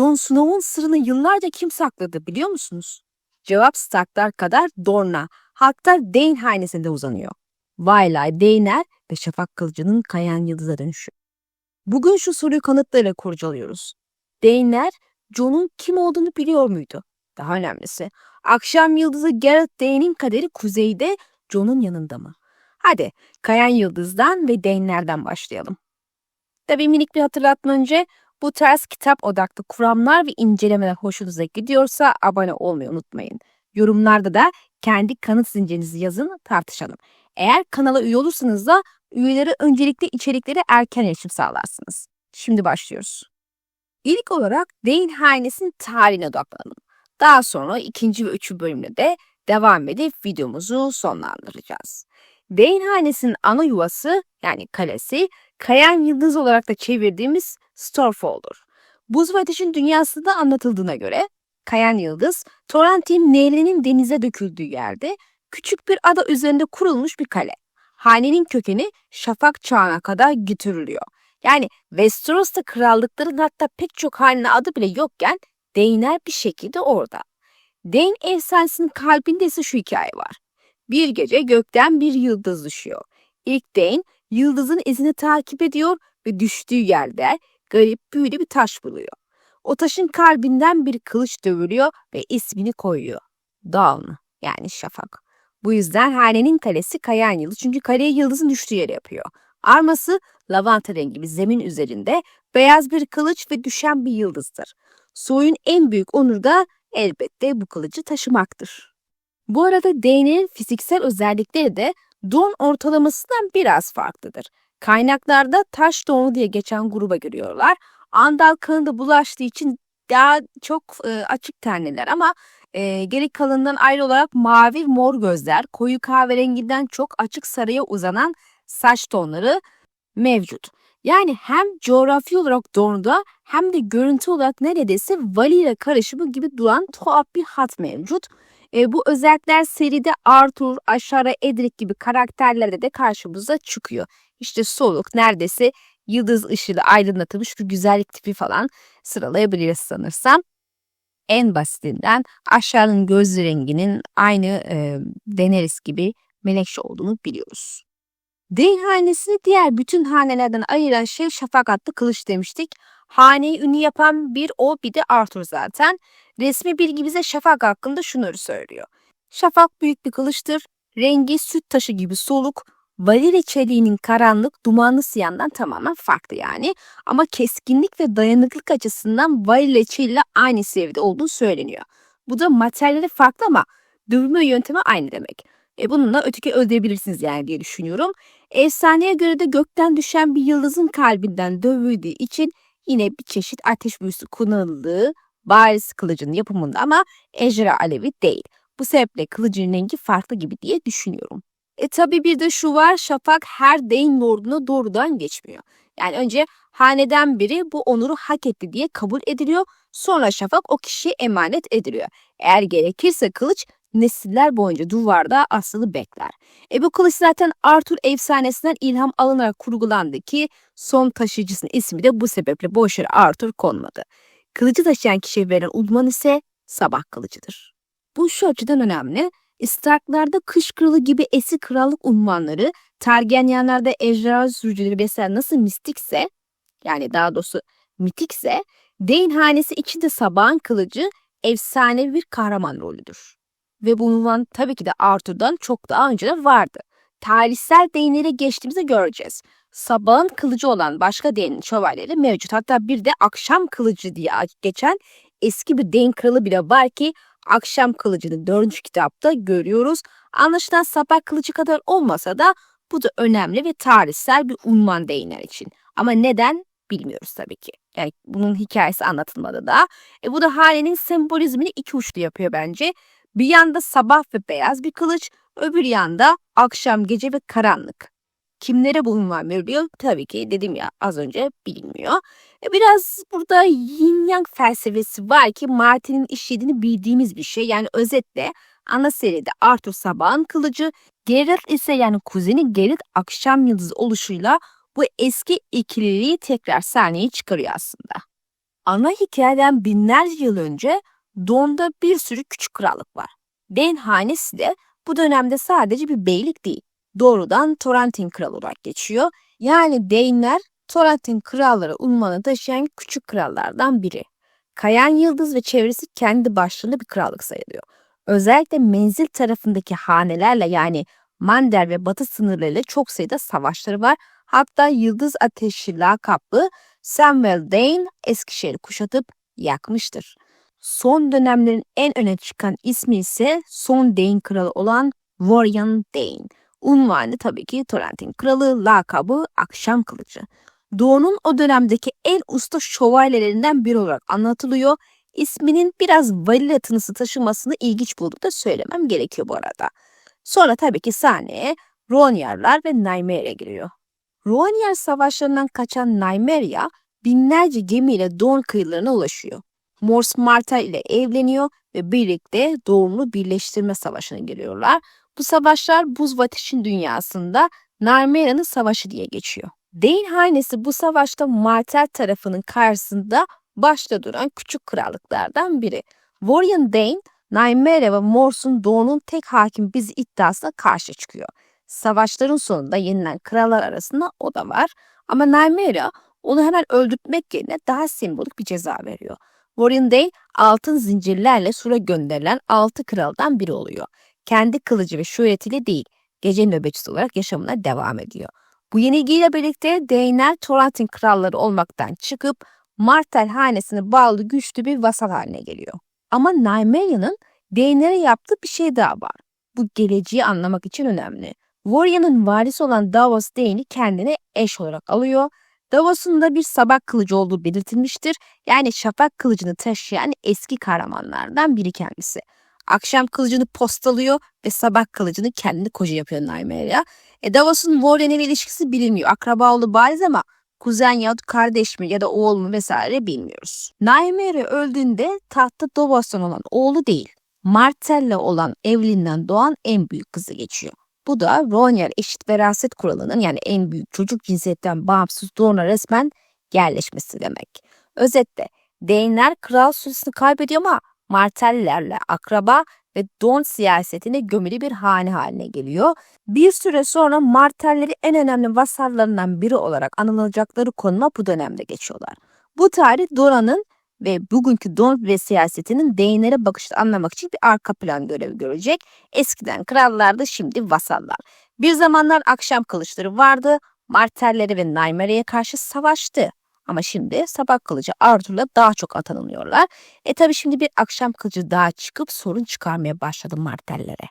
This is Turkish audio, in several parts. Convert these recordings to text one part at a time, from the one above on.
Jon Snow'un sırrını yıllarca kim sakladı biliyor musunuz? Cevap Starklar kadar Dorne'a, hatta Dane hanesinde uzanıyor. Vaylay, Dayner ve Şafak Kılıcı'nın kayan yıldıza dönüşü. Bugün şu soruyu kanıtlarıyla kurcalıyoruz. Dayner, Jon'un kim olduğunu biliyor muydu? Daha önemlisi, akşam yıldızı Gareth Dane'in kaderi kuzeyde, Jon'un yanında mı? Hadi kayan yıldızdan ve Dayner'den başlayalım. Tabii minik bir hatırlatma önce, bu tarz kitap odaklı kuramlar ve incelemeler hoşunuza gidiyorsa abone olmayı unutmayın. Yorumlarda da kendi kanıt zincirinizi yazın, tartışalım. Eğer kanala üye olursanız da üyelere öncelikle içeriklere erken erişim sağlarsınız. Şimdi başlıyoruz. İlk olarak Dane hanesinin tarihine odaklanalım. Daha sonra 2. ve 3. bölümde de devam edip videomuzu sonlandıracağız. Dane hanesinin ana yuvası, yani kalesi, kayan yıldız olarak da çevirdiğimiz Starfall'dur. Buz ve Ateş'in dünyasında anlatıldığına göre kayan yıldız, Torrent'in nehrinin denize döküldüğü yerde küçük bir ada üzerinde kurulmuş bir kale. Hanenin kökeni Şafak çağına kadar götürülüyor. Yani Westeros'ta krallıkların hatta pek çok hanenin adı bile yokken Daener bir şekilde orada. Dane efsanesinin kalbinde ise şu hikaye var. Bir gece gökten bir yıldız düşüyor. İlk Dane yıldızın izini takip ediyor ve düştüğü yerde garip büyülü bir taş buluyor. O taşın kalbinden bir kılıç dövülüyor ve ismini koyuyor. Dawn, yani şafak. Bu yüzden hanenin kalesi kayan yıldız, çünkü kaleyi yıldızın düştüğü yere yapıyor. Arması lavanta rengi bir zemin üzerinde beyaz bir kılıç ve düşen bir yıldızdır. Soyun en büyük onuru da elbette bu kılıcı taşımaktır. Bu arada Dane'in fiziksel özellikleri de Dawn ortalamasından biraz farklıdır. Kaynaklarda taş Dawn'u diye geçen gruba giriyorlar. Andal kanında bulaştığı için daha çok açık tenliler ama geri kalanından ayrı olarak mavi mor gözler, koyu kahverenginden çok açık sarıya uzanan saç tonları mevcut. Yani hem coğrafi olarak Dawn'da hem de görüntü olarak neredeyse Vali karışımı gibi duran tuhaf bir hat mevcut. Bu özellikler seride Arthur, Ashara, Edric gibi karakterlerde de karşımıza çıkıyor. İşte soluk, neredeyse yıldız ışığıyla aydınlatılmış bir güzellik tipi falan sıralayabiliriz sanırsam. En basitinden Ashara'nın göz renginin aynı Daenerys gibi melekçe olduğunu biliyoruz. Dane hanesini diğer bütün hanelerden ayıran şey Şafak adlı kılıç demiştik. Haneyi ünlü yapan bir o, bir de Arthur zaten. Resmi bilgi bize Şafak hakkında şunları söylüyor. Şafak büyük bir kılıçtır. Rengi süt taşı gibi soluk. Valyria çeliğinin karanlık, dumanlı siyahından tamamen farklı yani. Ama keskinlik ve dayanıklılık açısından Valyria çeliğiyle aynı seviyede olduğu söyleniyor. Bu da materyali farklı ama dövme yöntemi aynı demek. Bununla öteki öldürebilirsiniz yani diye düşünüyorum. Efsaneye göre de gökten düşen bir yıldızın kalbinden dövüldüğü için yine bir çeşit ateş büyüsü kullanıldığı bariz kılıcın yapımında ama ejderha alevi değil. Bu sebeple kılıcın rengi farklı gibi diye düşünüyorum. Tabi bir de şu var, Şafak her Dane Lord'una doğrudan geçmiyor. Yani önce haneden biri bu onuru hak etti diye kabul ediliyor. Sonra Şafak o kişiye emanet ediliyor. Eğer gerekirse kılıç nesiller boyunca duvarda asılı bekler. Bu kılıç zaten Arthur efsanesinden ilham alınarak kurgulandı ki son taşıyıcısının ismi de bu sebeple boşver Arthur konmadı. Kılıcı taşıyan kişiye verilen unvan ise sabah kılıcıdır. Bu şu açıdan önemli. Starklarda kış kralı gibi eski krallık unvanları, Targaryenlerde ejderha sürücüleri vesaire nasıl mistikse, yani daha doğrusu mitikse, Dane hanesi içinde sabahın kılıcı efsanevi bir kahraman rolüdür. Ve bu unvan tabii ki de Arthur'dan çok daha önce de vardı. Tarihsel Dane'lere geçtiğimizde göreceğiz. Sabahın kılıcı olan başka Dane şövalyeleri mevcut. Hatta bir de akşam kılıcı diye geçen eski bir Dane kralı bile var ki akşam kılıcını 4. kitapta görüyoruz. Anlaşılan sabah kılıcı kadar olmasa da bu da önemli ve tarihsel bir unvan Dane'ler için. Ama neden bilmiyoruz tabii ki. Yani bunun hikayesi anlatılmadı da. Bu da hanenin sembolizmini iki uçlu yapıyor bence. Bir yanda sabah ve beyaz bir kılıç, öbür yanda akşam, gece ve karanlık. Kimlere bu unvan veriliyor? Tabii ki dedim ya az önce bilinmiyor. Biraz burada yin yang felsefesi var ki Martin'in işlediğini bildiğimiz bir şey. Yani özetle ana seride Arthur sabahın kılıcı, Geralt ise yani kuzeni Geralt akşam yıldızı oluşuyla bu eski ikililiği tekrar sahneye çıkarıyor aslında. Ana hikayeden binlerce yıl önce Dorne'da bir sürü küçük krallık var. Dane hanesi de bu dönemde sadece bir beylik değil, doğrudan Thorentin kralı olarak geçiyor. Yani Dane'ler Thorentin kralları unvanı taşıyan küçük krallardan biri. Kayan Yıldız ve çevresi kendi başlarına bir krallık sayılıyor. Özellikle menzil tarafındaki hanelerle yani Mander ve Batı sınırlarıyla çok sayıda savaşları var. Hatta Yıldız Ateşi lakaplı Samwell Dane Eskişehir'i kuşatıp yakmıştır. Son dönemlerin en öne çıkan ismi ise son Dane kralı olan Warrior Dane. Unvanı tabii ki Thorentin kralı, lakabı Akşam Kılıcı. Doğu'nun o dönemdeki en usta şövalyelerinden biri olarak anlatılıyor. İsminin biraz Valila tınısı taşımasını ilginç bulup da söylemem gerekiyor bu arada. Sonra tabii ki sahneye Rhoyniarlar ve Nymeria giriyor. Rhoyniar savaşlarından kaçan Nymeria binlerce gemiyle Dorne kıyılarına ulaşıyor. Mors Martell ile evleniyor ve birlikte Dorne'u birleştirme savaşına giriyorlar. Bu savaşlar Buz ve Ateş'in dünyasında Nymeria'nın savaşı diye geçiyor. Dane hanesi bu savaşta Martell tarafının karşısında başta duran küçük krallıklardan biri. Warrior Dane, Nymeria ve Mors'un Dorne'un tek hakim bizi iddiasına karşı çıkıyor. Savaşların sonunda yenilen krallar arasında o da var. Ama Nymeria onu hemen öldürtmek yerine daha sembolik bir ceza veriyor. Warrior Dane altın zincirlerle sura gönderilen 6 kraldan biri oluyor. Kendi kılıcı ve şöhretiyle değil, gece nöbetçisi olarak yaşamına devam ediyor. Bu yenilgiyle birlikte Dane'ler Thorentin kralları olmaktan çıkıp Martell hanesine bağlı güçlü bir vasal haline geliyor. Ama Nymeria'nın Dane'lere yaptığı bir şey daha var. Bu geleceği anlamak için önemli. Warrior'ın varisi olan Davos Dane'i kendine eş olarak alıyor. Davos'un da bir sabah kılıcı olduğu belirtilmiştir. Yani şafak kılıcını taşıyan eski kahramanlardan biri kendisi. Akşam kılıcını postalıyor ve sabah kılıcını kendi koca yapıyor Nymeria. Davos'un Warren ile ilişkisi bilinmiyor. Akraba olduğu bariz ama kuzen yahut kardeş mi ya da oğul mu vesaire bilmiyoruz. Nymeria öldüğünde tahtta Davos'tan olan oğlu değil, Martell'le olan evliliğinden doğan en büyük kızı geçiyor. Bu da Rhoyniar eşit veraset kuralının yani en büyük çocuk cinsiyetten bağımsız Dorne'a resmen yerleşmesi demek. Özetle Dane'ler kral sürüsünü kaybediyor ama Martell'lerle akraba ve Dorne siyasetine gömülü bir hane haline geliyor. Bir süre sonra Martell'leri en önemli vasallarından biri olarak anılacakları konuma bu dönemde geçiyorlar. Bu tarih Dorne'ın ve bugünkü Dorne ve siyasetinin Dane'lere bakışını anlamak için bir arka plan görevi görecek. Eskiden krallardı, şimdi vasallar. Bir zamanlar akşam kılıçları vardı. Martell'leri ve Nymeria'ya karşı savaştı. Ama şimdi sabah kılıcı Arthur'la daha çok atanılıyorlar. Tabi şimdi bir akşam kılıcı daha çıkıp sorun çıkarmaya başladı Martell'lere.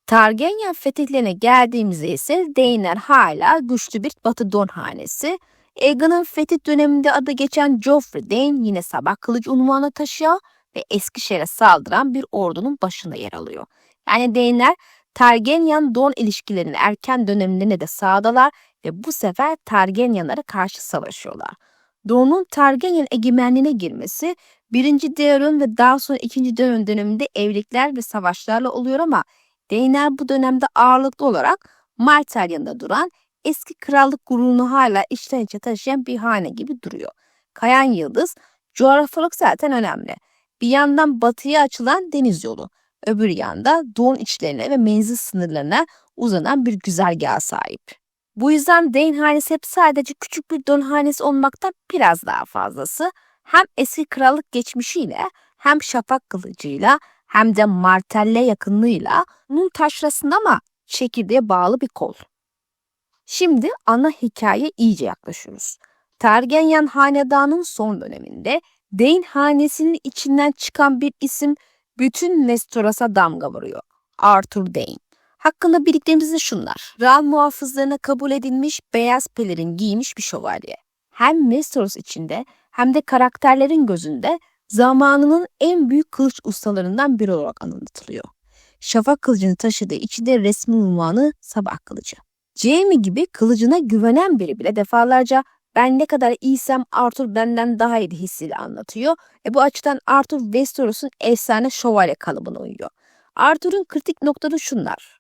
Targaryen fetihlerine geldiğimizde ise Dane'ler hala güçlü bir Batı Dorne hanesi. Aegon'un fetih döneminde adı geçen Joffrey Dane yine sabah kılıcı unvanı taşıyor ve Eskişehir'e saldıran bir ordunun başında yer alıyor. Yani Dane'ler Targaryen-Dorne ilişkilerinin erken dönemlerine de sağdalar ve bu sefer Targaryenlara karşı savaşıyorlar. Dorne'un Targaryen egemenliğine girmesi 1. Daeron ve daha sonra 2. Daeron döneminde evlilikler ve savaşlarla oluyor ama Dane'ler bu dönemde ağırlıklı olarak Martell yanında duran eski krallık gururunu hala içten içe taşıyan bir hane gibi duruyor. Kayan Yıldız, coğrafyalık zaten önemli. Bir yandan batıya açılan deniz yolu, öbür yanda Dorne içlerine ve menzil sınırlarına uzanan bir güzergaha sahip. Bu yüzden Dane hanesi hep sadece küçük bir Dorne hanesi olmaktan biraz daha fazlası. Hem eski krallık geçmişiyle hem şafak kılıcıyla hem de Martell'e yakınlığıyla onun taşrasında ama çekirdeğe bağlı bir kol. Şimdi ana hikayeye iyice yaklaşıyoruz. Targaryen hanedanının son döneminde Dane hanesinin içinden çıkan bir isim bütün Westeros'a damga vuruyor. Arthur Dane. Hakkında bildiklerimiz şunlar. Kral muhafızlarına kabul edilmiş beyaz pelerin giymiş bir şövalye. Hem Westeros içinde hem de karakterlerin gözünde zamanının en büyük kılıç ustalarından biri olarak anlatılıyor. Şafak kılıcını taşıdığı içinde resmi unvanı Sabah Kılıcı. Jaime gibi kılıcına güvenen biri bile defalarca ben ne kadar iyiysem Arthur benden daha iyi hissiyle anlatıyor. Bu açıdan Arthur Westeros'un efsane şövalye kalıbına uyuyor. Arthur'un kritik noktaları şunlar.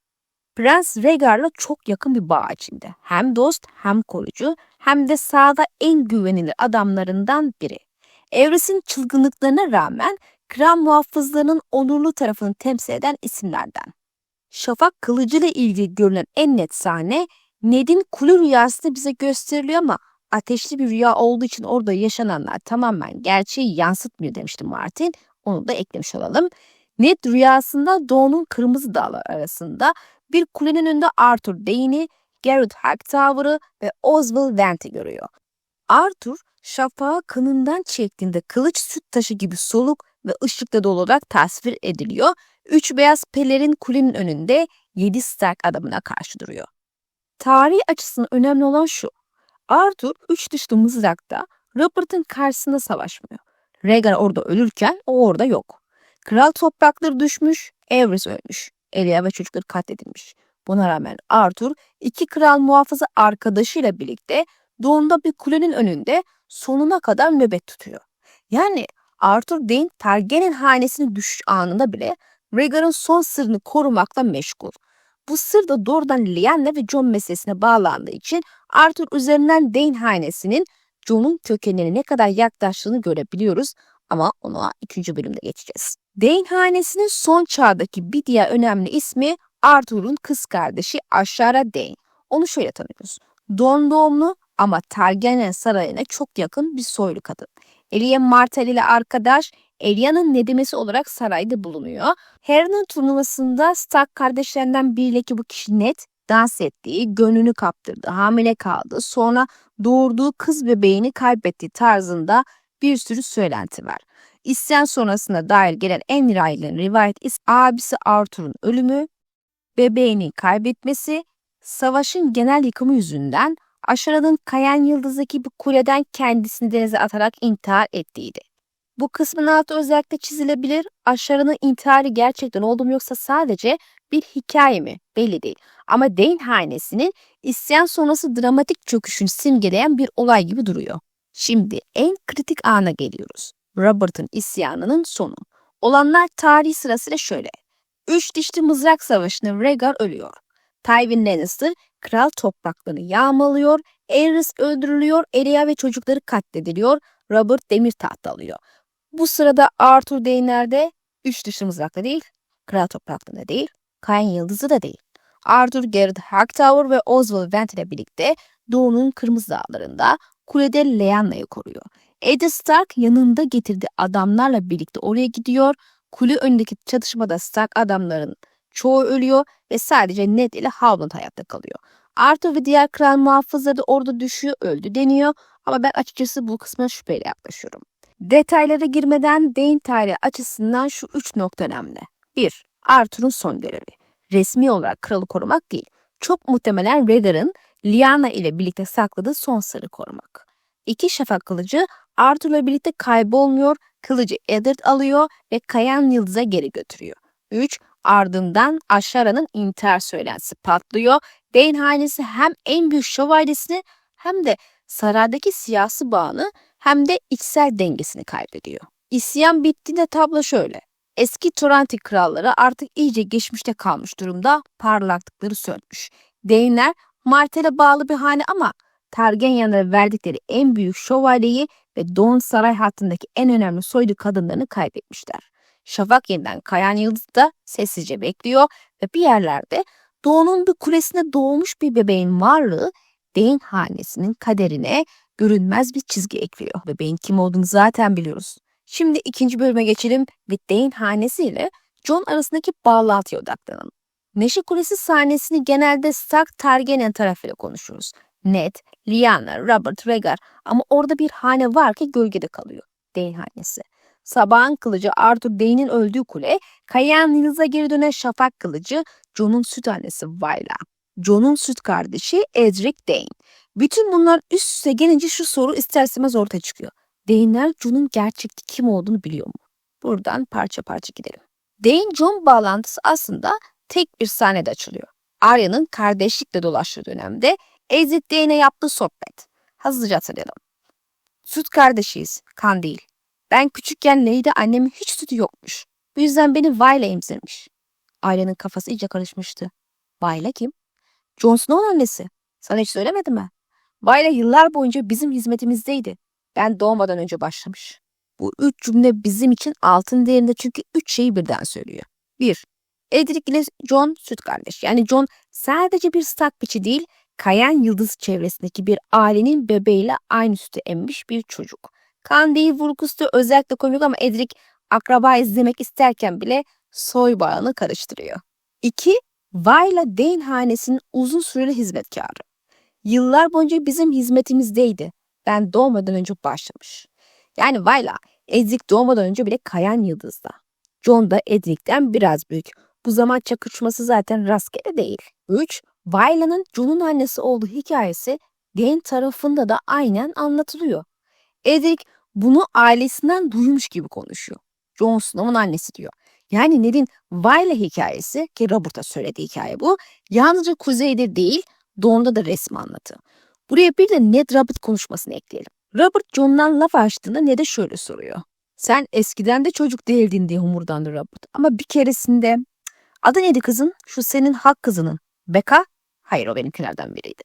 Prens Rhaegar'la çok yakın bir bağ içinde. Hem dost hem koruyucu hem de sahada en güvenilir adamlarından biri. Evris'in çılgınlıklarına rağmen kral muhafızlarının onurlu tarafını temsil eden isimlerden. Şafak kılıcı ile ilgili görülen en net sahne Ned'in kulu rüyasında bize gösteriliyor ama ateşli bir rüya olduğu için orada yaşananlar tamamen gerçeği yansıtmıyor demişti Martin. Onu da eklemiş olalım. Ned rüyasında Doğu'nun kırmızı dağlar arasında bir kulenin önünde Arthur Dayne'i, Garrett Hightower'ı ve Oswald Vent'i görüyor. Arthur şafağı kanından çektiğinde kılıç süt taşı gibi soluk ve ışıkla dolu olarak tasvir ediliyor. Üç beyaz pelerin kulenin önünde 7 Stark adamına karşı duruyor. Tarihi açısından önemli olan şu. Arthur 3 dişli mızrakta Robert'ın karşısında savaşmıyor. Rhaegar orada ölürken o orada yok. Kral toprakları düşmüş, Aerys ölmüş. Elia ve çocukları katledilmiş. Buna rağmen Arthur 2 kral muhafızı arkadaşıyla birlikte doğumda bir kulenin önünde sonuna kadar nöbet tutuyor. Yani Arthur Dayne Targaryen hanesinin düşüş anında bile Rhaegar'ın son sırrını korumakla meşgul. Bu sır da doğrudan Lyanna ve Jon meselesine bağlandığı için Arthur üzerinden Dayne hanesinin Jon'un kökenine ne kadar yaklaştığını görebiliyoruz ama ona 2. bölümde geçeceğiz. Dayne hanesinin son çağdaki bir diğer önemli ismi Arthur'un kız kardeşi Ashara Dayne. Onu şöyle tanıyoruz. Dorne doğumlu ama Targaryen sarayına çok yakın bir soylu kadın. Elia Martell ile arkadaş, Elia'nın nedimesi olarak sarayda bulunuyor. Harry'nin turnuvasında Stark kardeşlerinden biriyle bu kişi Ned dans ettiği, gönlünü kaptırdı, hamile kaldı, sonra doğurduğu kız bebeğini kaybettiği tarzında bir sürü söylenti var. İsyan sonrasında dair gelen en yayılan rivayet ise abisi Arthur'un ölümü, bebeğini kaybetmesi, savaşın genel yıkımı yüzünden Ashara'nın kayan yıldızdaki bir kuleden kendisini denize atarak intihar ettiğiydi. Bu kısmın altı özellikle çizilebilir. Ashara'nın intiharı gerçekten oldu mu yoksa sadece bir hikaye mi? Belli değil. Ama Dayne hanesinin isyan sonrası dramatik çöküşünü simgeleyen bir olay gibi duruyor. Şimdi en kritik ana geliyoruz. Robert'ın isyanının sonu. Olanlar tarihi sırasıyla şöyle. 3 dişli mızrak savaşında Rhaegar ölüyor. Tywin Lannister kral topraklarını yağmalıyor, Aerys öldürülüyor, Elia ve çocukları katlediliyor, Robert demir taht alıyor. Bu sırada Arthur Dayne'lerde 3 dişli mızrakla değil, kral topraklarında değil, Kayan Yıldızı da değil. Arthur Garrett Hightower ve Oswald Vent ile birlikte Doğu'nun Kırmızı Dağları'nda kulede Lyanna'yı koruyor. Eddard Stark yanında getirdiği adamlarla birlikte oraya gidiyor. Kule önündeki çatışmada Stark adamların çoğu ölüyor ve sadece Ned ile Howland hayatta kalıyor. Arthur ve diğer kral muhafızları da orada düşüyor, öldü deniyor ama ben açıkçası bu kısma şüpheyle yaklaşıyorum. Detaylara girmeden Dayne tarihi açısından şu 3 nokta önemli. 1. Arthur'un son görevi. Resmi olarak kralı korumak değil. Çok muhtemelen Rhaegar'ın Lyanna ile birlikte sakladığı son sırrı korumak. 2. Şafak kılıcı Arthur'la birlikte kaybolmuyor, kılıcı Eddard alıyor ve kayan yıldıza geri götürüyor. 3. Ardından Ashara'nın intihar söylentisi patlıyor. Dayne hanesi hem en büyük şövalyesini hem de saraydaki siyasi bağını hem de içsel dengesini kaybediyor. İsyan bittiğinde tablo şöyle. Eski Toronto kralları artık iyice geçmişte kalmış durumda, parlaklıkları sönmüş. Dayne'ler Martell'e bağlı bir hane ama Targaryenlere verdikleri en büyük şövalyeyi ve Don saray hattındaki en önemli soylu kadınlarını kaybetmişler. Şafak yeniden kayan yıldız da sessizce bekliyor ve bir yerlerde Doğu'nun bir kulesine doğmuş bir bebeğin varlığı Dayne hanesinin kaderine görünmez bir çizgi ekliyor. Bebeğin kim olduğunu zaten biliyoruz. Şimdi 2. bölüme geçelim ve Dayne hanesi ile Jon arasındaki bağlantıya odaklanalım. Neşe Kulesi sahnesini genelde Stark Targaryen tarafıyla konuşuruz. Ned, Lyanna, Robert, Rhaegar ama orada bir hane var ki gölgede kalıyor. Dayne hanesi. Sabahın kılıcı Arthur Dayne'in öldüğü kule, kayan yıldıza geri dönen şafak kılıcı Jon'un süt annesi Vayla. Jon'un süt kardeşi Edric Dayne. Bütün bunlar üst üste gelince şu soru ister istemez ortaya çıkıyor. Dayne'ler Jon'un gerçekte kim olduğunu biliyor mu? Buradan parça parça gidelim. Dayne-Jon bağlantısı aslında tek bir sahnede açılıyor. Arya'nın kardeşlikle dolaştığı dönemde Edric Dayne'e yaptığı sohbet. Hızlıca hatırlayalım. Süt kardeşiyiz, kan değil. Ben küçükken Lady annemin hiç sütü yokmuş. Bu yüzden beni Vayla emzirmiş. Ailenin kafası iyice karışmıştı. Vayla kim? Jon Snow'un annesi. Sana hiç söylemedim mi? Vayla yıllar boyunca bizim hizmetimizdeydi. Ben doğmadan önce başlamış. Bu 3 cümle bizim için altın değerinde çünkü 3 şeyi birden söylüyor. 1. Edric ile Jon süt kardeş. Yani Jon sadece bir Stark piçi değil, Kayan Yıldız çevresindeki bir ailenin bebeğiyle aynı sütü emmiş bir çocuk. Kan değil vurgusu da özellikle komik ama Edric akraba izlemek isterken bile soy bağını karıştırıyor. 2. Vayla Dane hanesinin uzun süreli hizmetkarı. Yıllar boyunca bizim hizmetimizdeydi. Ben doğmadan önce başlamış. Yani Vayla, Edric doğmadan önce bile Kayan Yıldız'da. Jon da Edric'ten biraz büyük. Bu zaman çakışması zaten rastgele değil. 3. Vayla'nın Jon'un annesi olduğu hikayesi Dane tarafında da aynen anlatılıyor. Edric bunu ailesinden duymuş gibi konuşuyor. Jon Snow'un annesi diyor. Yani Ned'in Vayla hikayesi ki Robert'a söylediği hikaye bu. Yalnızca kuzeyde değil doğuda da resmi anlatı. Buraya bir de Ned Robert konuşmasını ekleyelim. Robert Jon'dan laf açtığında Ned'e şöyle soruyor. Sen eskiden de çocuk değildin diye homurdandı Robert. Ama bir keresinde adı neydi kızın? Şu senin hak kızının. Becca? Hayır o benimkilerden biriydi.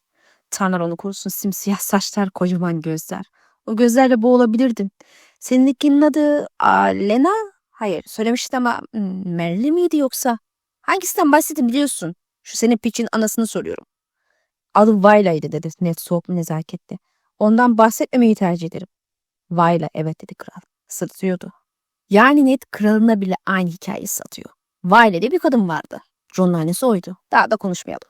Tanrı onu korusun simsiyah saçlar kocaman gözler. O gözlerle boğulabilirdin. Seninkinin adı Lena? Hayır söylemişti ama Merli miydi yoksa? Hangisinden bahsettin biliyorsun? Şu senin piçin anasını soruyorum. Adı Vayla'ydı dedi Ned soğuk bir nezaketle. Ondan bahsetmemeyi tercih ederim. Vayla evet dedi kral. Sırtıyordu. Yani Ned kralına bile aynı hikayeyi satıyor. Vayla bir kadın vardı. Jon'un annesi oydu. Daha da konuşmayalım.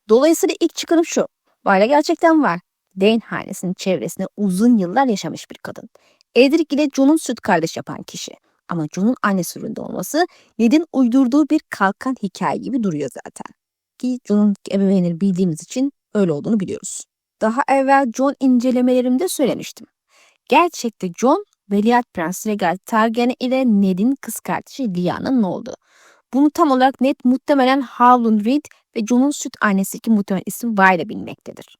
Dolayısıyla ilk çıkarım şu. Vayla gerçekten var. Dane hanesinin çevresinde uzun yıllar yaşamış bir kadın. Edric ile Jon'un süt kardeş yapan kişi. Ama Jon'un annesi rolünde olması Ned'in uydurduğu bir kalkan hikaye gibi duruyor zaten. Ki Jon'un ebeveynini bildiğimiz için öyle olduğunu biliyoruz. Daha evvel Jon incelemelerimde söylemiştim. Gerçekte Jon, Veliaht Prens Rhaegar Targaryen ile Ned'in kız kardeşi Lyanna'nın oldu. Bunu tam olarak Ned muhtemelen Howland Reed ve Jon'un süt annesindeki muhtemelen isim Vayla bilmektedir.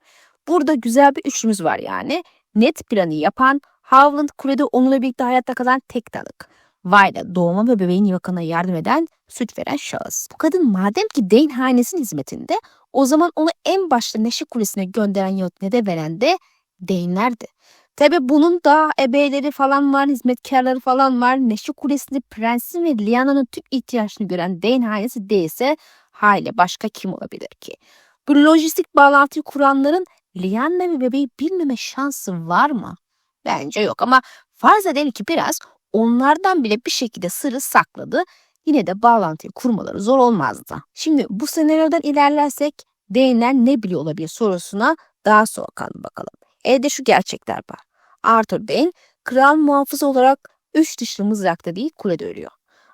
Burada güzel bir üçlümüz var yani. Ned planı yapan, Howland kulede onunla birlikte hayatta kalan tek tanık. Vayla doğuma ve bebeğin yakına yardım eden, süt veren şahıs. Bu kadın madem ki Dane hanesinin hizmetinde o zaman onu en başta Neşe Kulesi'ne gönderen yahut Ned'e veren de Dane'lerdi. Tabi bunun da ebeyleri falan var, hizmetkarları falan var. Neşe Kulesi'nde prensin ve Lyanna'nın tüm ihtiyaçlarını gören Dane hanesi değilse haliyle başka kim olabilir ki? Bu lojistik bağlantıyı kuranların Lyanna ve bebeği bilmeme şansı var mı? Bence yok ama farz edelim ki biraz onlardan bile bir şekilde sırrı sakladı. Yine de bağlantıyı kurmaları zor olmazdı. Şimdi bu senaryodan ilerlersek Dane'ler ne biliyor olabilir sorusuna daha soğukkanlı bakalım. Elde şu gerçekler var. Arthur Dane kral muhafızı olarak 3 dişli mızrakta değil kulede ölüyor.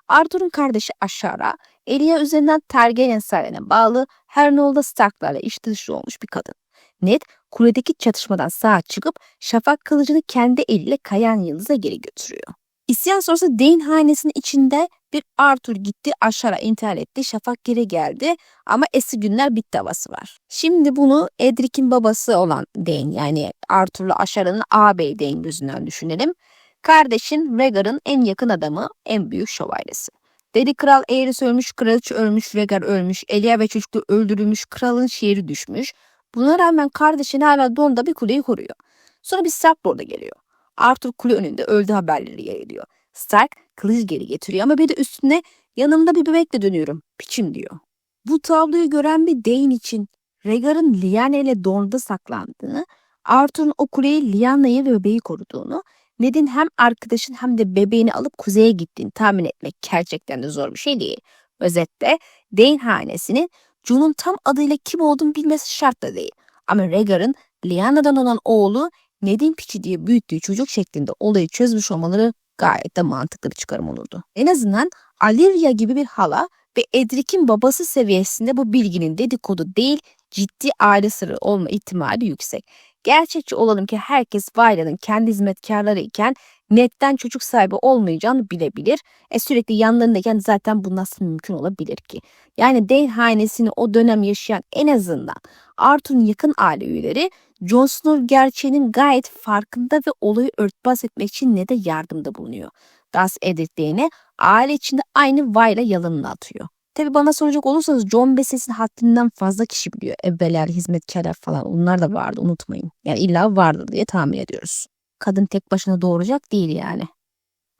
Arthur'un kardeşi Ashara, Elia üzerinden Targaryen sarayına bağlı Hernol'da Stark'larla iç dışlı olmuş bir kadın. Ned kuledeki çatışmadan sağ çıkıp şafak kılıcını kendi eliyle Kayan Yıldız'a geri götürüyor. İsyan sonrası Dane hanesinin içinde bir Arthur gitti aşağı intihar etti şafak geri geldi ama eski günler bitti havası var. Şimdi bunu Edric'in babası olan Dane yani Arthur'la Ashara'nın ağabey Dane gözünden düşünelim. Kardeşin Rhaegar'ın en yakın adamı en büyük şövalyesi. Dedi kral Aerys ölmüş, kraliçe ölmüş, Rhaegar ölmüş, Elia ve çocuklu öldürülmüş, kralın şehri düşmüş. Buna rağmen kardeşin hala Dorne'da bir kuleyi koruyor. Sonra bir Stark Lord'a geliyor. Arthur kule önünde öldü haberleri yayılıyor. Stark kılıç geri getiriyor ama bir de üstüne yanımda bir bebekle dönüyorum. Piçim diyor. Bu tabloyu gören bir Dane için Rhaegar'ın Lyanna ile Dorne'da saklandığını, Arthur'un o kuleyi Lyanna'yı ve bebeği koruduğunu, Ned'in hem arkadaşın hem de bebeğini alıp kuzeye gittiğini tahmin etmek gerçekten de zor bir şey değil. Özetle Dane hanesinin Jon'un tam adıyla kim olduğunu bilmesi şart da değil. Ama Rhaegar'ın Lyanna'dan olan oğlu Ned'in piçi diye büyüttüğü çocuk şeklinde olayı çözmüş olmaları gayet de mantıklı bir çıkarım olurdu. En azından Alyria gibi bir hala ve Edric'in babası seviyesinde bu bilginin dedikodu değil ciddi aile sırrı olma ihtimali yüksek. Gerçekçi olalım ki herkes Vayla'nın kendi hizmetkarları iken Ned'den çocuk sahibi olmayacağını bilebilir. Sürekli yanlarındayken zaten bu nasıl mümkün olabilir ki? Yani Dane hanesini o dönem yaşayan en azından Arthur'un yakın aile üyeleri Jon Snow gerçeğinin gayet farkında ve olayı örtbas etmek için ne de yardımda bulunuyor. Das Edith'lerini aile içinde aynı Vayla yalanını atıyor. Tabi bana soracak olursanız Jon meselesini haddinden fazla kişi biliyor. Ebbeler, hizmetkarlar falan onlar da vardı unutmayın. Yani illa vardır diye tahmin ediyoruz. Kadın tek başına doğuracak değil yani.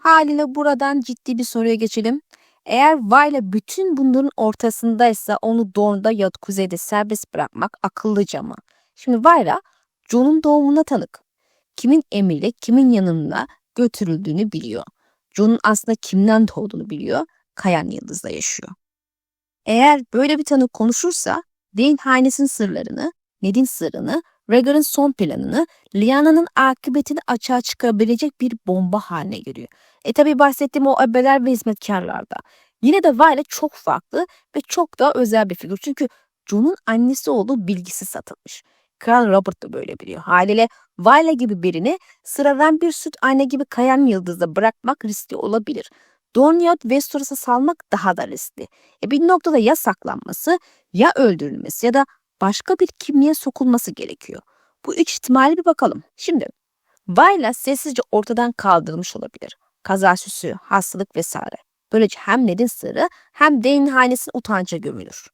Haliyle buradan ciddi bir soruya geçelim. Eğer Vayla bütün bunların ortasındaysa onu Dorne'da ya da kuzeyde serbest bırakmak akıllıca mı? Şimdi Vayla Jon'un doğumuna tanık. Kimin emriyle kimin yanına götürüldüğünü biliyor. Jon'un aslında kimden doğduğunu biliyor. Kayan Yıldız'da yaşıyor. Eğer böyle bir tanık konuşursa Dane hanesinin sırlarını, Ned'in sırrını, Rhaegar'ın son planını, Lyanna'nın akıbetini açığa çıkarabilecek bir bomba haline geliyor. Tabi bahsettiğim o ebeler ve hizmetkarlarda. Yine de Vayla çok farklı ve çok daha özel bir figür. Çünkü Jon'un annesi olduğu bilgisi satılmış. Kral Robert da böyle biliyor. Haliyle Vayla gibi birini sıradan bir süt anne gibi kayan yıldızda bırakmak riskli olabilir. Dorne Westeros'a salmak daha da riskli. Bir noktada ya saklanması, ya öldürülmesi ya da başka bir kimliğe sokulması gerekiyor. Bu üç ihtimali bir bakalım. Şimdi Vayla sessizce ortadan kaldırılmış olabilir. Kaza süsü, hastalık vesaire. Böylece hem Ned'in sırrı hem Dany'in hanesinin utanca gömülür.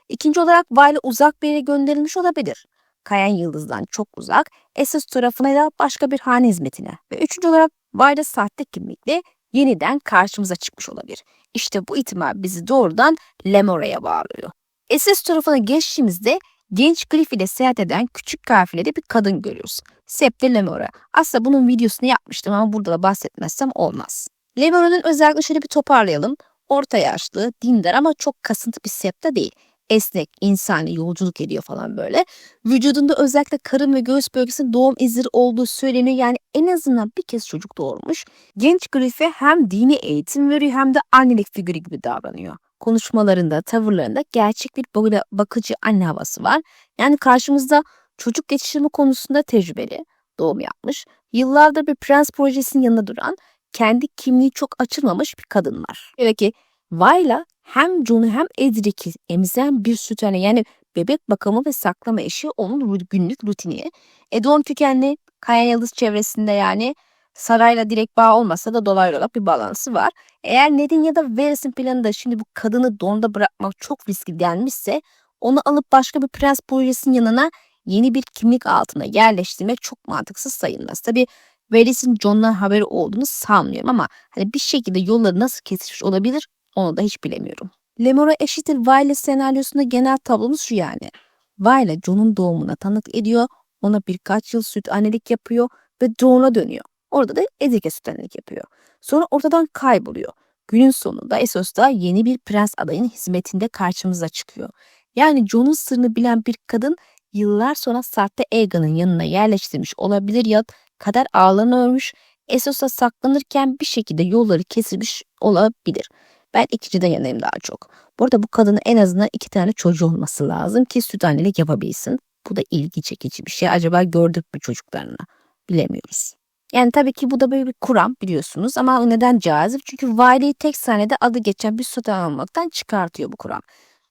İkinci olarak Vayla uzak bir yere gönderilmiş olabilir. Kayan Yıldız'dan çok uzak, Essos tarafına ya da başka bir hane hizmetine. Ve üçüncü olarak Vayla sahte kimlikle yeniden karşımıza çıkmış olabilir. İşte bu ihtimal bizi doğrudan Lemora'ya bağlıyor. Essos tarafına geçtiğimizde genç Griff ile seyahat eden küçük kafilede bir kadın görüyoruz. Septe Lemora. Aslında bunun videosunu yapmıştım ama burada da bahsetmezsem olmaz. Lemora'nın özellikle bir toparlayalım. Orta yaşlı, dindar ama çok kasıntı bir septe değil. Esnek, insani, yolculuk ediyor falan böyle. Vücudunda özellikle karın ve göğüs bölgesinde doğum izleri olduğu söyleniyor. Yani en azından bir kez çocuk doğurmuş. Genç Griff'e hem dini eğitim veriyor hem de annelik figürü gibi davranıyor. Konuşmalarında, tavırlarında gerçek bir bakıcı anne havası var. Yani karşımızda çocuk yetiştirme konusunda tecrübeli, doğum yapmış, yıllardır bir prens projesinin yanında duran, kendi kimliği çok açılmamış bir kadın var. Öyle ki Vayla hem Jon'u hem Edric'i emziren bir süt anne, yani bebek bakımı ve saklama işi onun günlük rutini. Don kökenli Kayan Yıldız çevresinde, yani sarayla direkt bağ olmasa da dolaylı olarak bir bağlantısı var. Eğer Ned'in ya da Varys'in planında şimdi bu kadını Dorne'da bırakmak çok riskli denmişse, onu alıp başka bir prens projesinin yanına yeni bir kimlik altına yerleştirmek çok mantıksız sayılmaz. Tabii Varys'in Jon'dan haberi olduğunu sanmıyorum ama hani bir şekilde yolları nasıl kesişmiş olabilir onu da hiç bilemiyorum. Lemora eşittir Vayla senaryosunda genel tablomuz şu yani. Vayla Jon'un doğumuna tanık ediyor, ona birkaç yıl süt annelik yapıyor ve Dorne'a dönüyor. Orada da Edric'e süt annelik yapıyor. Sonra ortadan kayboluyor. Günün sonunda Essos'ta yeni bir prens adayının hizmetinde karşımıza çıkıyor. Yani Jon'un sırrını bilen bir kadın yıllar sonra sahte Aegon'un yanına yerleştirmiş olabilir ya kader ağlarını örmüş, Essos'ta saklanırken bir şekilde yolları kesilmiş olabilir. Ben ikinciden yanayım daha çok. Bu arada bu kadının en azından 2 tane çocuğu olması lazım ki süt annelik yapabilsin. Bu da ilgi çekici bir şey. Acaba gördük mü çocuklarını? Bilemiyoruz. Yani tabii ki bu da böyle bir kuram biliyorsunuz ama neden cazip? Çünkü valiyi tek sahnede adı geçen bir süt almaktan çıkartıyor bu kuram.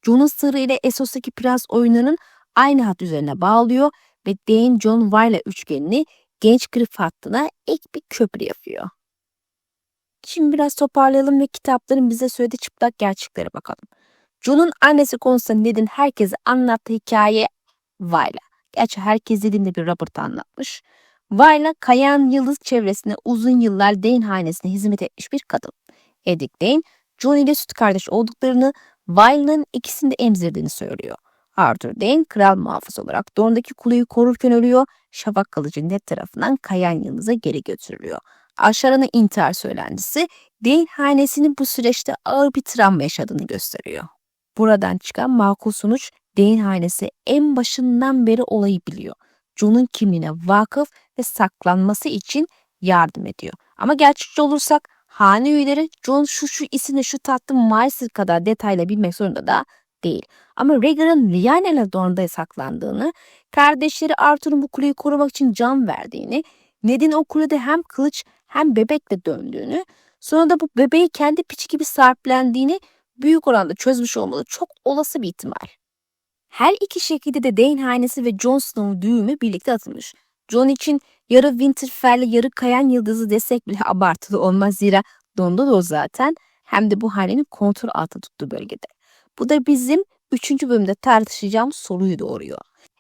Jon'un sırrı ile Essos'taki prens oyunlarının aynı hat üzerine bağlıyor ve Dany, Jon, Vayla üçgenini genç Griff hattına ek bir köprü yapıyor. Şimdi biraz toparlayalım ve kitapların bize söylediği çıplak gerçeklere bakalım. Jon'un annesi konusunda Ned'in herkese anlattığı hikaye Vayla. Gerçi herkes dediğimde bir Robert anlatmış. Vayla Kayan Yıldız çevresinde uzun yıllar Dane hanesine hizmet etmiş bir kadın. Edric Dane, Jon ile süt kardeş olduklarını, Vayla'nın ikisini de emzirdiğini söylüyor. Arthur Dane kral muhafız olarak Dorne'daki kuleyi korurken ölüyor. Şafak kılıcı Ned tarafından Kayan Yıldız'a geri götürülüyor. Aşara'nın intihar söylentisi Dane hanesinin bu süreçte ağır bir travma yaşadığını gösteriyor. Buradan çıkan makul sonuç, Dane hanesi en başından beri olayı biliyor. Jon'un kimliğine vakıf ve saklanması için yardım ediyor. Ama gerçekçi olursak hane üyeleri Jon şu isimle şu tatlı Maester kadar detayla bilmek zorunda da değil. Ama Rhaegar'ın Lyanna ile Dorne'da saklandığını, kardeşleri Arthur'un bu kuleyi korumak için can verdiğini, Ned'in o kulede hem kılıç hem bebekle döndüğünü, sonra da bu bebeği kendi piçi gibi sahiplendiğini büyük oranda çözmüş olmalı, çok olası bir ihtimal. Her iki şekilde de Dane hanesi ve Jon Snow'un düğümü birlikte atılmış. Jon için yarı Winterfell'le yarı Kayan Yıldızı desek bile abartılı olmaz, zira Don'da da o zaten, hem de bu hanenin kontrol altında tuttuğu bölgede. Bu da bizim 3. bölümde tartışacağımız soruyu doğuruyor.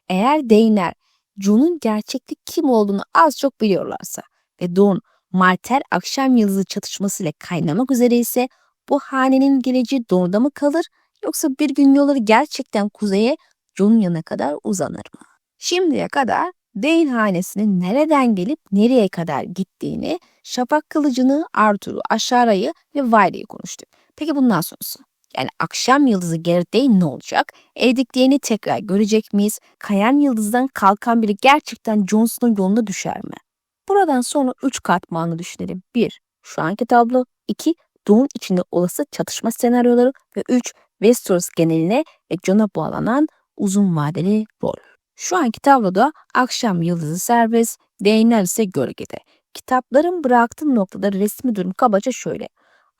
Eğer Dane'ler Jon'un gerçekte kim olduğunu az çok biliyorlarsa ve Don Martel akşam yıldızı çatışmasıyla kaynamak üzere ise bu hanenin geleceği doğuda mı kalır yoksa bir gün yolları gerçekten kuzeye Jon'un yanına kadar uzanır mı? Şimdiye kadar Dane hanesinin nereden gelip nereye kadar gittiğini, Şafak Kılıcı'nı, Arthur'u, Ashara'yı ve Wiley'i konuştuk. Peki bundan sonrası? Yani akşam yıldızı Gareth Dane ne olacak? Ediklerini tekrar görecek miyiz? Kayan yıldızdan kalkan biri gerçekten Jon Snow'un yoluna düşer mi? Buradan sonra 3 katmanlı düşünelim. 1. Şu anki tablo. 2. Doğum içinde olası çatışma senaryoları. Ve 3. Westeros geneline ve Jon'a bağlanan uzun vadeli rol. Şu anki tabloda akşam yıldızı serbest, Daenerys ise gölgede. Kitapların bıraktığı noktada resmi durum kabaca şöyle.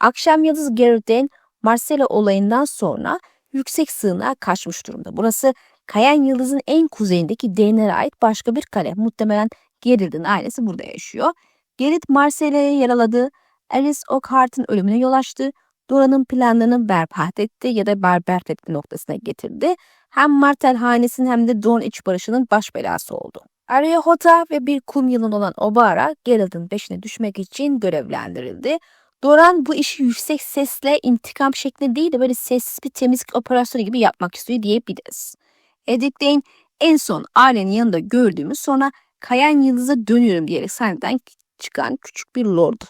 Akşam yıldızı Gareth Dane, Marcella olayından sonra yüksek sığınağa kaçmış durumda. Burası Kayan Yıldız'ın en kuzeyindeki Daenerys'e ait başka bir kale. Muhtemelen Geralt'ın ailesi burada yaşıyor. Geralt Marcella'yı yaraladı. Aerys Oakheart'ın ölümüne yol açtı. Dora'nın planlarını berbat etti ya da berbat etme noktasına getirdi. Hem Martell hanesinin hem de Dorne iç barışının baş belası oldu. Arya Hota ve bir kum yılanı olan Obara Geralt'ın peşine düşmek için görevlendirildi. Doran bu işi yüksek sesle intikam şeklinde değil de böyle sessiz bir temizlik operasyonu gibi yapmak istiyor diyebiliriz. Edric Dane en son ailenin yanında gördüğümüz sonra Kayan Yıldız'a dönüyorum diyerek sahneden çıkan küçük bir lord.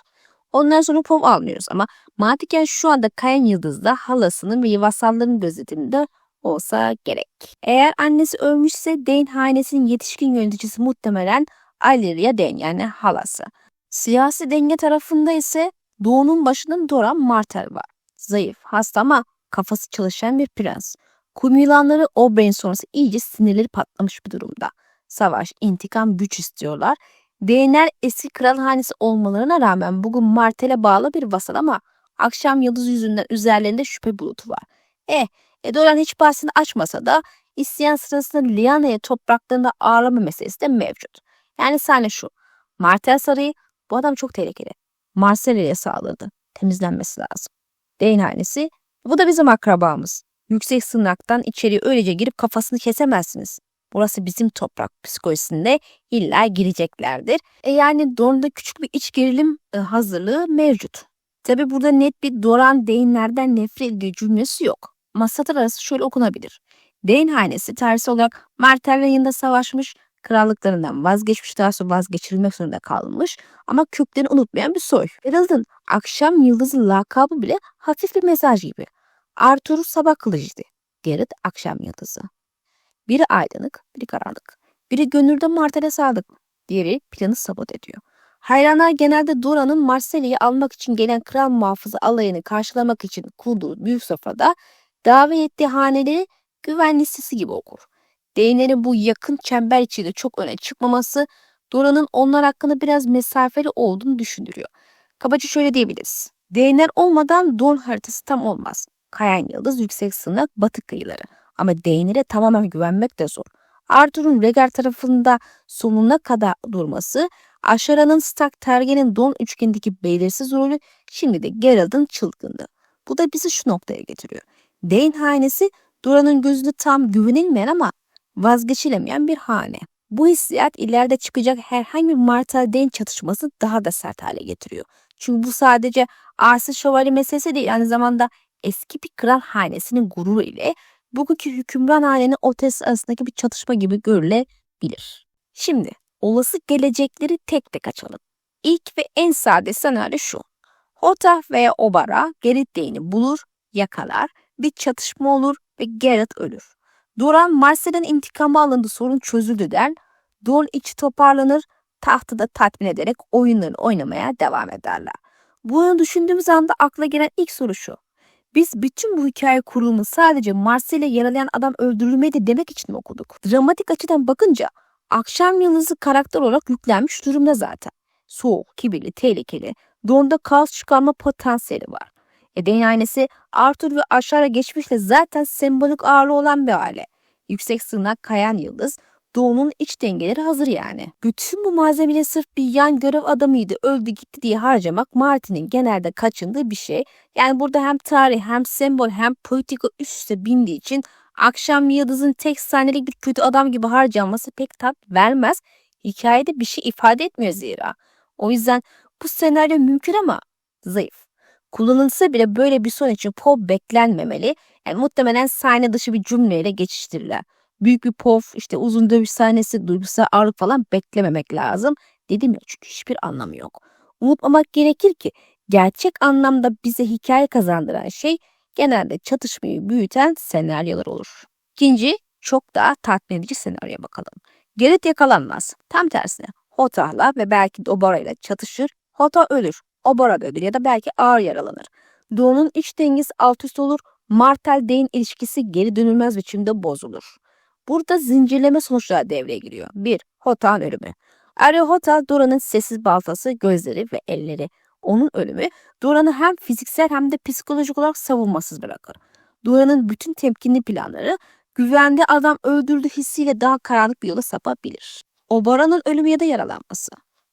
Ondan sonra pov almıyoruz ama mantıken şu anda Kayan Yıldız'da halasının ve vasalların gözetiminde olsa gerek. Eğer annesi ölmüşse Dane hanesinin yetişkin yöneticisi muhtemelen Alyria Dane yani halası. Siyasi denge tarafında ise Doğu'nun başında Doran Martell var. Zayıf, hasta ama kafası çalışan bir prens. Kum yılanları Oberyn sonrası iyice sinirleri patlamış bir durumda. Savaş, intikam, güç istiyorlar. Daenerys eski kral hanesi olmalarına rağmen bugün Martell'e bağlı bir vasal ama akşam yıldızı yüzünden üzerlerinde şüphe bulutu var. Doran hiç bahsini açmasa da isyan sırasında Lyanna'ya topraklarında ağırlama meselesi de mevcut. Yani sahne şu. Martell Sarayı bu adam çok tehlikeli. Marcella'ya saldırdı. Temizlenmesi lazım. Dane hanesi bu da bizim akrabamız. Yüksek sığınaktan içeriye öylece girip kafasını kesemezsiniz. Burası bizim toprak psikolojisinde illa gireceklerdir. Yani Dorne'da küçük bir iç gerilim hazırlığı mevcut. Tabi burada net bir Doran Dane'lerden nefret ediyor cümlesi yok. Ama satır arası şöyle okunabilir. Dane hanesi tarihsel olarak Martell'le yanında savaşmış, krallıklarından vazgeçmiş, daha sonra vazgeçirilmek zorunda kalmış ama köklerini unutmayan bir soy. Geralt'ın akşam yıldızı lakabı bile hafif bir mesaj gibi. Arthur sabah kılıcıydı. Geralt akşam yıldızı. Biri aydınlık, biri karanlık. Biri gönülde Martell'e sadık, diğeri planı sabot ediyor. Hayranlar genelde Dora'nın Marcella'yı almak için gelen kral muhafızı alayını karşılamak için kurduğu büyük sofrada davet ettiği haneleri güven listesi gibi okur. Daenerys'in bu yakın çember içinde çok öne çıkmaması Dora'nın onlar hakkında biraz mesafeli olduğunu düşündürüyor. Kabaca şöyle diyebiliriz. Daenerys olmadan Dorne haritası tam olmaz. Kayan Yıldız, yüksek sığınak, batı kıyıları. Ama Daenerys'e tamamen güvenmek de zor. Arthur'un Rhaegar tarafında sonuna kadar durması, Ashara'nın Stark Targaryen Dorne üçgenindeki belirsiz rolü, şimdi de Geralt'ın çılgınlığı. Bu da bizi şu noktaya getiriyor. Dane hanesi Dora'nın gözünde tam güvenilmeyen ama vazgeçilemeyen bir hane. Bu hissiyat ileride çıkacak herhangi bir Martell Dane çatışması daha da sert hale getiriyor. Çünkü bu sadece arsız şövalye meselesi değil, aynı zamanda eski bir kral hanesinin gururu ile bugünkü hükümran hanenin ortası arasındaki bir çatışma gibi görülebilir. Şimdi olası gelecekleri tek tek açalım. İlk ve en sade senaryo şu. Hota veya Obara Geralt Dane'i bulur, yakalar, bir çatışma olur ve Geralt ölür. Doran Marcella'nın intikamı alındı, sorun çözüldü der. Dorne içi toparlanır, tahtı da tatmin ederek oyunlarını oynamaya devam ederler. Bunu düşündüğümüz anda akla gelen ilk soru şu. Biz bütün bu hikaye kurulumu sadece Marcella'yı yaralayan adam öldürülmedi demek için mi okuduk? Dramatik açıdan bakınca akşam yıldızı karakter olarak yüklenmiş durumda zaten. Soğuk, kibirli, tehlikeli, Dorne'da kaos çıkarma potansiyeli var. Dane ailesi Arthur ve Ashara geçmişle zaten sembolik ağırlığı olan bir aile. Yüksek sığınak, kayan yıldız, Doğu'nun iç dengeleri hazır yani. Bütün bu malzemeleri sırf bir yan görev adamıydı, öldü gitti diye harcamak Martin'in genelde kaçındığı bir şey. Yani burada hem tarih hem sembol hem politika üst üste bindiği için akşam yıldızın tek sahnelik bir kötü adam gibi harcanması pek tat vermez. Hikayede bir şey ifade etmiyor zira. O yüzden Bu senaryo mümkün ama zayıf. Kullanılsa bile böyle bir son için Poe beklenmemeli. Yani muhtemelen sahne dışı bir cümleyle geçiştirirler. Büyük bir pof, işte uzun dövüş sahnesi, duygusal ağırlık falan beklememek lazım. Dedim ya, çünkü hiçbir anlamı yok. Unutmamak gerekir ki gerçek anlamda bize hikaye kazandıran şey genelde çatışmayı büyüten senaryolar olur. İkinci, çok daha tatmin edici senaryoya bakalım. Gerrit yakalanmaz. Tam tersine Hotah'la ve belki de Obara ile çatışır. Hotah ölür. Obara da ölür ya da belki ağır yaralanır. Doğu'nun iç dengesi alt üst olur. Martel-Dane ilişkisi geri dönülmez biçimde bozulur. Burada zincirleme sonuçlar devreye giriyor. 1. Hotah'ın ölümü. Arya Hotah, Dora'nın sessiz baltası, gözleri ve elleri. Onun ölümü Dora'nı hem fiziksel hem de psikolojik olarak savunmasız bırakır. Dora'nın bütün temkinli planları güvende adam öldürdü hissiyle daha karanlık bir yola sapabilir. Obara'nın ölümü ya da yaralanması.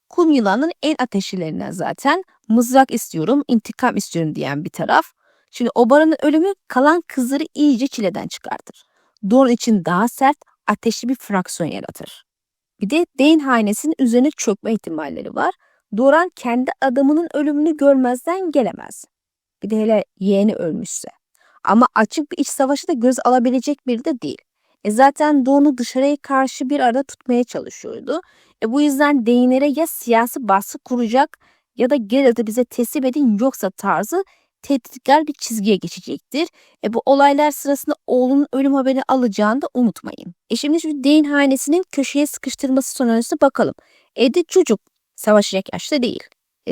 Kum yılanının en ateşlilerinden zaten. Mızrak istiyorum, intikam istiyorum diyen bir taraf. Şimdi Obara'nın ölümü kalan kızları iyice çileden çıkartır. Dorne için daha sert, ateşli bir fraksiyon yaratır. Bir de Dane hanesinin üzerine çökme ihtimalleri var. Doran kendi adamının ölümünü görmezden gelemez. Bir de hele yeğeni ölmüşse. Ama açık bir iç savaşı da göz alabilecek biri de değil. Zaten Doğu'nu dışarıya karşı bir arada tutmaya çalışıyordu. Bu yüzden Daenerys'e ya siyasi baskı kuracak ya da Geralt'ı bize teslim edin yoksa tarzı tehditkar bir çizgiye geçecektir. Bu olaylar sırasında oğlunun ölüm haberini alacağını da unutmayın. Şimdi şu Dane hanesinin köşeye sıkıştırması sonucuna bakalım. Eddie çocuk, savaşacak yaşta değil.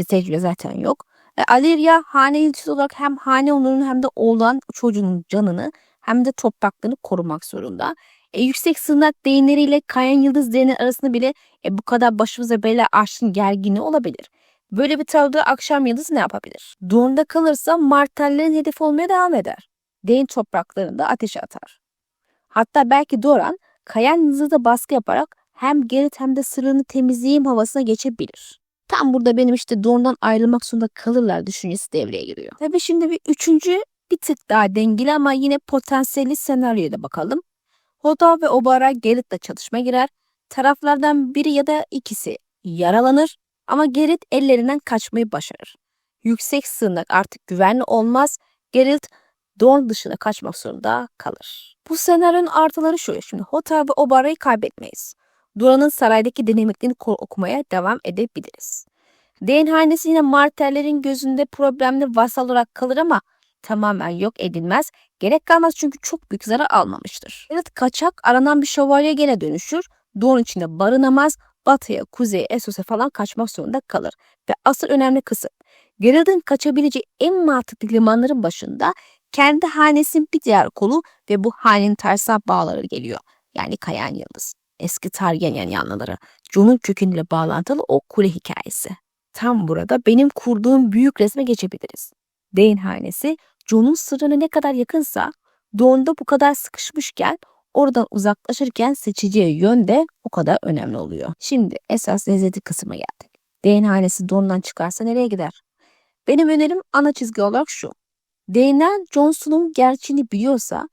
Tecrübe zaten yok. Alyria hane yıldızı olarak hem hane onurunu hem de oğlan çocuğunun canını hem de topraklarını korumak zorunda. Yüksek sığınak değinleriyle kayan yıldız değneği arasında bile bu kadar başımıza bela aşkın gerginliği olabilir. Böyle bir tabloda akşam yıldızı ne yapabilir? Doğumda kalırsa martellerin hedefi olmaya devam eder. Değin topraklarında ateşe atar. Hatta belki Doran kayan yıldızı da baskı yaparak hem Gerrit hem de sırrını temizleyeyim havasına geçebilir. Tam burada benim işte Dorne'dan ayrılmak zorunda kalırlar düşüncesi devreye giriyor. Tabii şimdi bir üçüncü, bir tık daha dengeli ama yine potansiyelli senaryoya da bakalım. Hodor ve Obara Gerrit'le çatışma girer. Taraflardan biri ya da ikisi yaralanır ama Gerrit ellerinden kaçmayı başarır. Yüksek sığınak artık güvenli olmaz. Gerrit Dorne dışına kaçmak zorunda kalır. Bu senaryonun artıları şu. Şimdi Hodor ve Obara'yı kaybetmeyiz. Dorne'ın saraydaki dinamiklerini okumaya devam edebiliriz. Dane hanesi yine Martellerin gözünde problemli vasal olarak kalır ama tamamen yok edilmez. Gerek kalmaz çünkü çok büyük zarar almamıştır. Geralt kaçak aranan bir şövalye gene dönüşür. Dorne içinde barınamaz. Batıya, kuzeye, Essos'a falan kaçmak zorunda kalır. Ve asıl önemli kısım. Geralt'ın kaçabileceği en mantıklı limanların başında kendi hanesinin bir diğer kolu ve bu hanenin tersine bağları geliyor. Yani Kayan Yıldız. Eski Targaryen yanlıları. Jon'un kökeniyle bağlantılı o kule hikayesi. Tam burada benim kurduğum büyük resme geçebiliriz. Dane hanesi Jon'un sırrına ne kadar yakınsa Dorne'da bu kadar sıkışmışken oradan uzaklaşırken seçeceği yön de o kadar önemli oluyor. Şimdi esas lezzetli kısma geldik. Dane hanesi Dorne'dan çıkarsa nereye gider? Benim önerim ana çizgi olarak şu. Dane'ler Jon Snow'un gerçeğini biliyorsa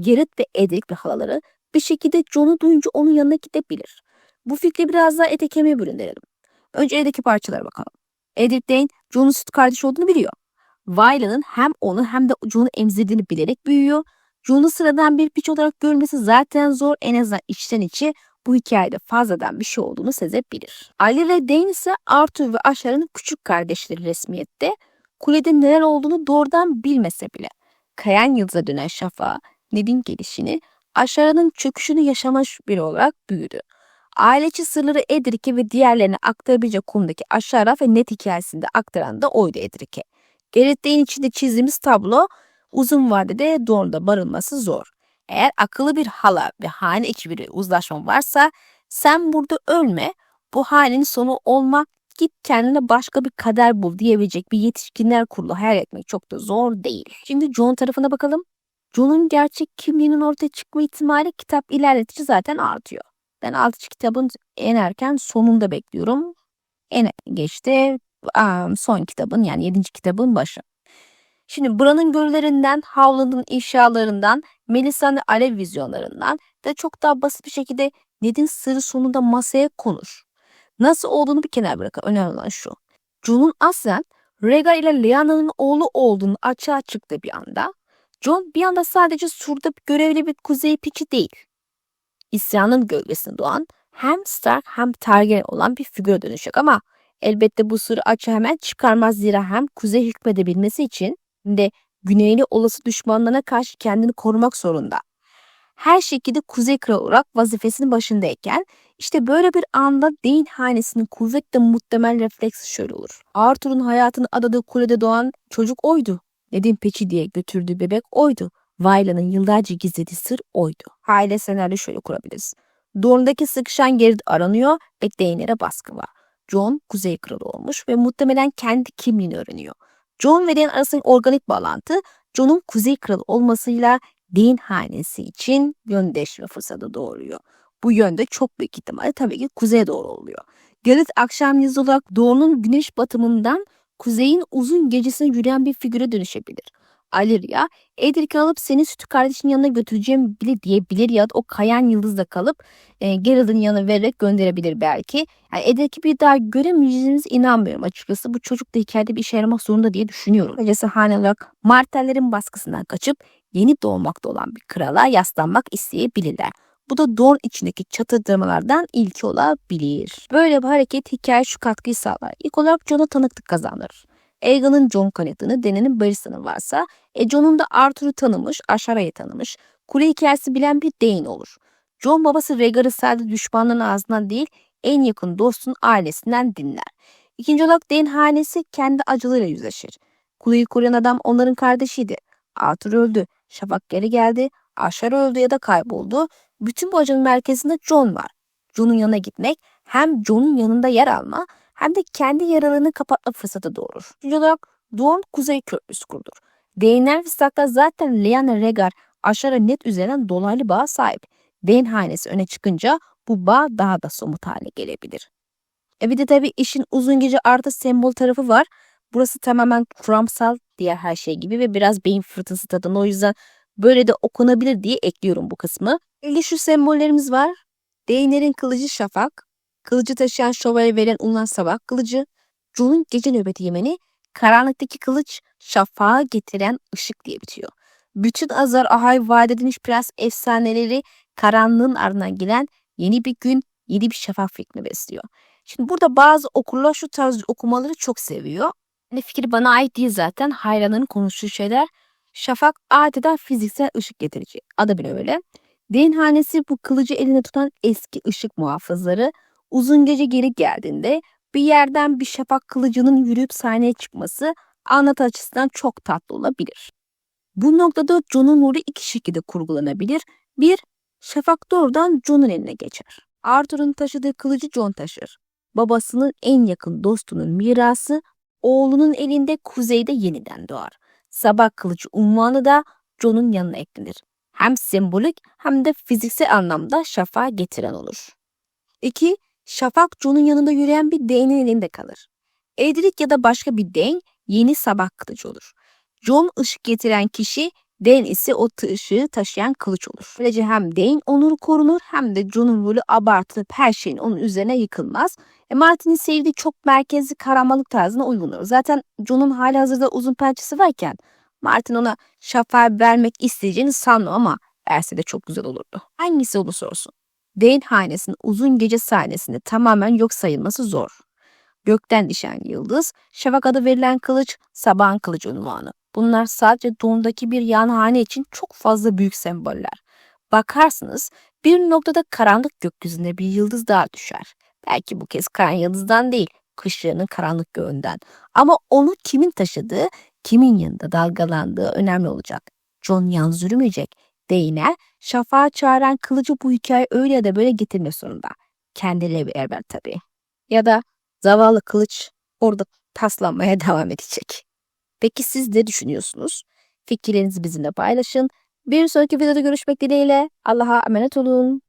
Gerrit ve Edric ve halaları bir şekilde Jon'u duyunca onun yanına gidebilir. Bu fikri biraz daha ete kemiğe büründürelim. Önce eldeki parçalara bakalım. Edric Dane Jon'un süt kardeşi olduğunu biliyor. Violet'ın hem onu hem de Jon'u emzirdiğini bilerek büyüyor. Jon'u sıradan bir piç olarak görmesi zaten zor, en azından içten içe bu hikayede fazladan bir şey olduğunu sezebilir. Ali ve Dane ise Arthur ve Ashar'ın küçük kardeşleri resmiyette. Kulede neler olduğunu doğrudan bilmese bile kayan yıldıza dönen şafağa, Ned'in gelişini, Ashar'ın çöküşünü yaşamış biri olarak büyüdü. Aileci sırları Edric'e ve diğerlerine aktarabilecek konudaki Ashara ve Ned hikayesinde aktaran da oydu Edric'e. Gerrit Dane içinde çizdiğimiz tablo uzun vadede Dorne'da barınması zor. Eğer akıllı bir hala ve hane içi bir uzlaşma varsa sen burada ölme, bu hanenin sonu olma, git kendine başka bir kader bul diyebilecek bir yetişkinler kurulu hayal etmek çok da zor değil. Şimdi Jon tarafına bakalım. Jon'un gerçek kimliğinin ortaya çıkma ihtimali kitap ilerledikçe zaten artıyor. Ben 6. kitabın en erken sonunda bekliyorum. En geç de son kitabın yani 7. kitabın başı. Şimdi Bran'ın göllerinden, Howland'ın ifşalarından, Melissa'nın alev vizyonlarından da çok daha basit bir şekilde Ned'in sırrı sonunda masaya konur. Nasıl olduğunu bir kenara bırakın. Önemli olan şu. Jon'un aslen Rhaegar ile Lyanna'nın oğlu olduğunu açığa çıktı bir anda. Jon bir anda sadece surda görevli bir kuzey piçi değil. İsyanın gölgesinde doğan hem Stark hem Targaryen olan bir figüre dönüşecek ama elbette bu sırrı açığa hemen çıkarmaz, zira hem kuzey hükmedebilmesi için hem de güneyli olası düşmanlarına karşı kendini korumak zorunda. Her şekilde Kuzey Kralı olarak vazifesinin başındayken işte böyle bir anda Dane hanesinin kuvvetle muhtemel refleksi şöyle olur. Arthur'un hayatını adadığı kulede doğan çocuk oydu. Ned'in peçi diye götürdüğü bebek oydu. Vayla'nın yıllarca gizlediği sır oydu. Aile senaryo şöyle kurabiliriz. Dorne'daki sıkışan Gerrit aranıyor ve Daenerys'e baskı var. Jon Kuzey Kralı olmuş ve muhtemelen kendi kimliğini öğreniyor. Jon ve Dany arasındaki organik bağlantı Jon'un Kuzey Kralı olmasıyla Dane hanesi için yön değiştirme fırsatı doğuruyor. Bu yönde çok büyük ihtimalle tabii ki kuzeye doğru oluyor. Gerrit akşam yıldızı olarak doğunun güneş batımından kuzeyin uzun gecesine yürüyen bir figüre dönüşebilir. Alyria, Edric'i alıp senin sütü kardeşinin yanına götüreceğim bile diyebilir ya da o kayan yıldızda kalıp Geralt'ın yanına vererek gönderebilir belki. Yani Edric'i bir daha göremeyeceğimize inanmıyorum açıkçası. Bu çocuk da hikayede bir işe yaramak zorunda diye düşünüyorum. Kısacası hane olarak Martell'lerin baskısından kaçıp yeni doğmakta olan bir krala yaslanmak isteyebilirler. Bu da Dorne içindeki çatırdamalardan ilki olabilir. Böyle bir hareket hikaye şu katkıyı sağlar. İlk olarak Jon'a tanıklık kazandırır. Aegon'un Jon kanıtını, Dany'nin Barristan'ı varsa, Jon'un da Arthur'u tanımış, Ashara'yı tanımış, kule hikayesi bilen bir Dany olur. Jon babası Rhaegar'ı sadece düşmanların ağzından değil, en yakın dostun ailesinden dinler. İkinci olarak Dany hanesi kendi acılarıyla yüzleşir. Kuleyi koruyan adam onların kardeşiydi. Arthur öldü, Şafak geri geldi, Ashara öldü ya da kayboldu. Bütün bu acının merkezinde Jon var. Jon'un yanına gitmek hem Jon'un yanında yer alma hem de kendi yaralarını kapatma fırsatı doğurur. Üçüncü olarak Dorne Kuzey Köprüsü kurulur. Daenerys ve Stark'lar zaten Lyanna, Rhaegar, Ashara net üzerinden dolaylı bağ sahip. Dany hanesi öne çıkınca bu bağ daha da somut hale gelebilir. Bir de tabii işin uzun gece artı sembol tarafı var. Burası tamamen kuramsal diğer her şey gibi ve biraz beyin fırtınası tadında. O yüzden böyle de okunabilir diye ekliyorum bu kısmı. Şu sembollerimiz var. Daenerys'in kılıcı şafak, kılıcı taşıyan şövalye veren Ulan Sabah kılıcı, Jon'un gece nöbeti yemeni, karanlıktaki kılıç şafağı getiren ışık diye bitiyor. Bütün Azar Ahai vaat edilmiş prens efsaneleri karanlığın ardından gelen yeni bir gün, yeni bir şafak fikrini besliyor. Şimdi burada bazı okurlar şu tarz okumaları çok seviyor. Ne fikir bana ait değil zaten. Hayranların konuştuğu şeyler. Şafak adeta fiziksel ışık getirici. Adı bile öyle. Denhanesi bu kılıcı elinde tutan eski ışık muhafızları uzun gece geri geldiğinde bir yerden bir şafak kılıcının yürüyüp sahneye çıkması anlatı açısından çok tatlı olabilir. Bu noktada Jon'un rolü iki şekilde kurgulanabilir. Bir, şafak doğrudan Jon'un eline geçer. Arthur'un taşıdığı kılıcı Jon taşır. Babasının en yakın dostunun mirası oğlunun elinde kuzeyde yeniden doğar. Sabah kılıcı unvanı da Jon'un yanına eklenir. Hem sembolik hem de fiziksel anlamda şafağı getiren olur. 2. Şafak Jon'un yanında yürüyen bir Dane'in elinde kalır. Edric ya da başka bir Dane yeni sabah kılıcı olur. Jon ışık getiren kişi, Dany ise o ışığı taşıyan kılıç olur. Böylece hem Dany onuru korunur hem de Jon'un rolü abartılıp her şeyin onun üzerine yıkılmaz. Martin'in sevdiği çok merkezli kahramanlık tarzına uygundur. Zaten Jon'un halihazırda uzun pençesi varken Martin ona şafağı vermek isteyeceğini sanmam ama verse de çok güzel olurdu. Hangisi olursa olsun. Dany hanesinin uzun gece sahnesinde tamamen yok sayılması zor. Gökten düşen yıldız, şafak adı verilen kılıç, sabahın kılıcı unvanı. Bunlar sadece Dorne'daki bir yan hane için çok fazla büyük semboller. Bakarsınız bir noktada karanlık gökyüzünde bir yıldız daha düşer. Belki bu kez karan yıldızdan değil, kışlarının karanlık göğünden. Ama onu kimin taşıdığı, kimin yanında dalgalandığı önemli olacak. Jon yalnız yürümeyecek. Daenerys, şafağı çağıran kılıcı bu hikaye öyle ya da böyle getirmek zorunda. Kendileri beraber tabii. Ya da zavallı kılıç orada taslanmaya devam edecek. Peki siz ne düşünüyorsunuz? Fikirlerinizi bizimle paylaşın. Bir sonraki videoda görüşmek dileğiyle. Allah'a emanet olun.